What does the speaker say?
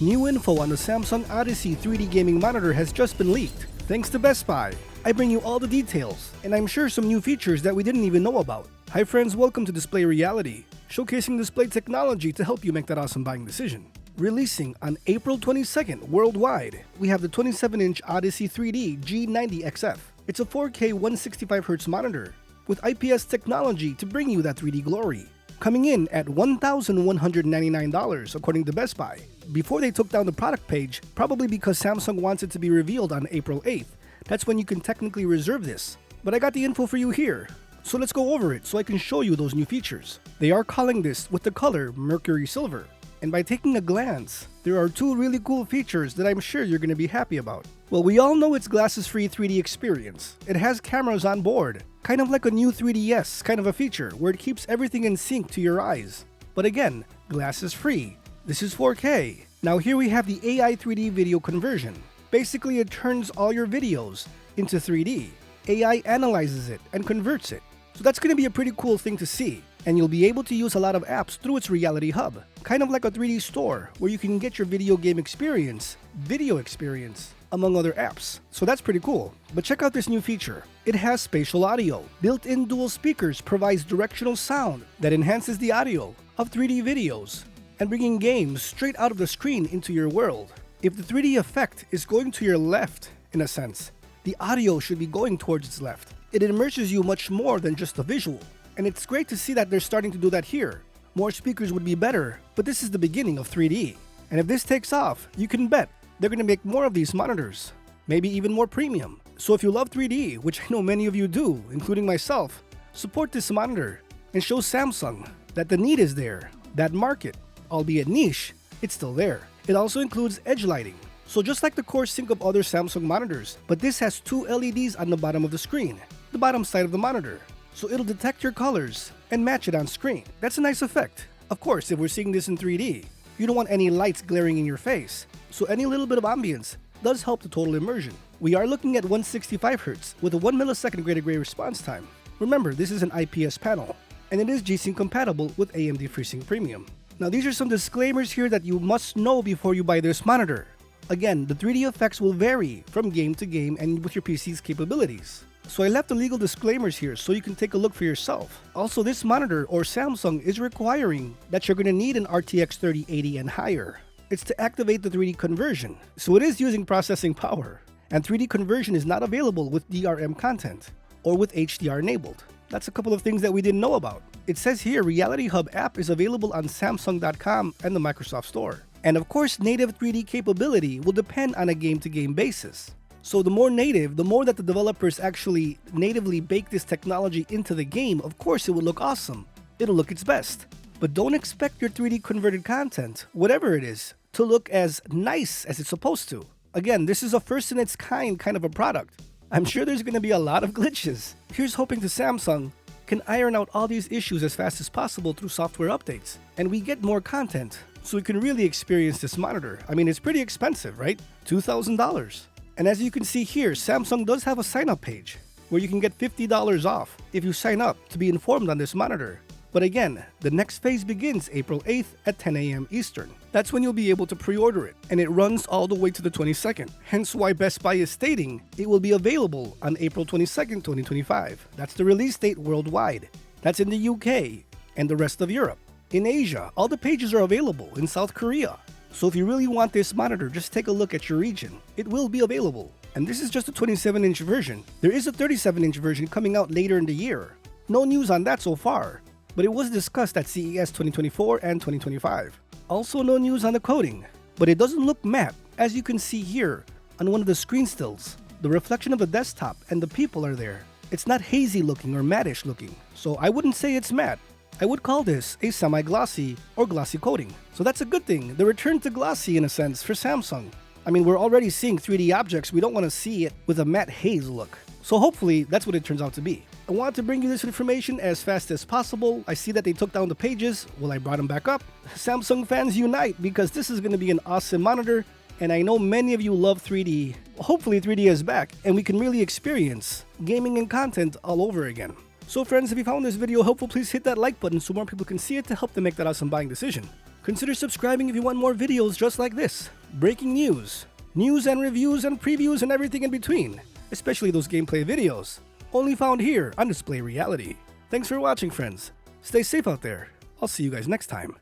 New info on the Samsung Odyssey 3D gaming monitor has just been leaked. Thanks to Best Buy, I bring you all the details, and I'm sure some new features that we didn't even know about. Hi friends, welcome to Display Reality, showcasing display technology to help you make that awesome buying decision. Releasing on April 22nd worldwide, we have the 27-inch Odyssey 3D G9 XF. It's a 4K 165Hz monitor with IPS technology to bring you that 3D glory. Coming in at $1,199 according to Best Buy. Before they took down the product page, probably because Samsung wants it to be revealed on April 8th. That's when you can technically reserve this. But I got the info for you here. So let's go over it so I can show you those new features. They are calling this with the color Mercury Silver. And by taking a glance, there are two really cool features that I'm sure you're going to be happy about. Well, we all know it's glasses-free 3D experience. It has cameras on board, kind of like a new 3DS kind of a feature where it keeps everything in sync to your eyes. But again, glasses-free. This is 4K. Now here we have the AI 3D video conversion. Basically, it turns all your videos into 3D. AI analyzes it and converts it. So that's going to be a pretty cool thing to see. And you'll be able to use a lot of apps through its Reality Hub, kind of like a 3D store where you can get your video game experience, video experience, among other apps. So that's pretty cool. But check out this new feature. It has spatial audio. Built-in dual speakers provides directional sound that enhances the audio of 3D videos and bringing games straight out of the screen into your world. If the 3D effect is going to your left, in a sense, the audio should be going towards its left. It immerses you much more than just a visual. And it's great to see that they're starting to do that here. More speakers would be better, but this is the beginning of 3D. And if this takes off, you can bet they're going to make more of these monitors, maybe even more premium. So if you love 3D, which I know many of you do, including myself, support this monitor and show Samsung that the need is there. That market, albeit niche, it's still there. It also includes edge lighting. So just like the core sync of other Samsung monitors, but this has two LEDs on the bottom of the screen, the bottom side of the monitor. So it'll detect your colors and match it on screen. That's a nice effect. Of course, if we're seeing this in 3D, you don't want any lights glaring in your face. So any little bit of ambience does help the total immersion. We are looking at 165Hz with a 1 millisecond gray-to-gray response time. Remember, this is an IPS panel, and it is G-Sync compatible with AMD FreeSync Premium. Now these are some disclaimers here that you must know before you buy this monitor. Again, the 3D effects will vary from game to game and with your PC's capabilities. So I left the legal disclaimers here so you can take a look for yourself. Also, this monitor or Samsung is requiring that you're going to need an RTX 3080 and higher. It's to activate the 3D conversion, so it is using processing power. And 3D conversion is not available with DRM content or with HDR enabled. That's a couple of things that we didn't know about. It says here Reality Hub app is available on Samsung.com and the Microsoft Store. And of course, native 3D capability will depend on a game-to-game basis. So the more native, the more that the developers actually natively bake this technology into the game, of course it will look awesome. It'll look its best. But don't expect your 3D converted content, whatever it is, to look as nice as it's supposed to. Again, this is a first in its kind of a product. I'm sure there's going to be a lot of glitches. Here's hoping to Samsung can iron out all these issues as fast as possible through software updates. And we get more content, so we can really experience this monitor. I mean, it's pretty expensive, right? $2,000. And as you can see here, Samsung does have a sign-up page where you can get $50 off if you sign up to be informed on this monitor. But again, the next phase begins April 8th at 10 a.m. Eastern. That's when you'll be able to pre-order it, and it runs all the way to the 22nd. Hence why Best Buy is stating it will be available on April 22nd, 2025. That's the release date worldwide. That's in the UK and the rest of Europe. In Asia, all the pages are available in South Korea. So if you really want this monitor, just take a look at your region. It will be available. And this is just a 27-inch version. There is a 37-inch version coming out later in the year. No news on that so far, but it was discussed at CES 2024 and 2025. Also no news on the coating, but it doesn't look matte, as you can see here on one of the screen stills. The reflection of the desktop and the people are there. It's not hazy looking or matte-ish looking, so I wouldn't say it's matte. I would call this a semi-glossy or glossy coating. So that's a good thing, the return to glossy in a sense for Samsung. I mean, we're already seeing 3D objects, we don't want to see it with a matte haze look. So hopefully that's what it turns out to be. I wanted to bring you this information as fast as possible. I see that they took down the pages. Well, I brought them back up. Samsung fans unite because this is going to be an awesome monitor. And I know many of you love 3D. Hopefully 3D is back and we can really experience gaming and content all over again. So friends, if you found this video helpful, please hit that like button so more people can see it to help them make that awesome buying decision. Consider subscribing if you want more videos just like this. Breaking news, news and reviews and previews and everything in between, especially those gameplay videos. Only found here on Display Reality. Thanks for watching, friends. Stay safe out there. I'll see you guys next time.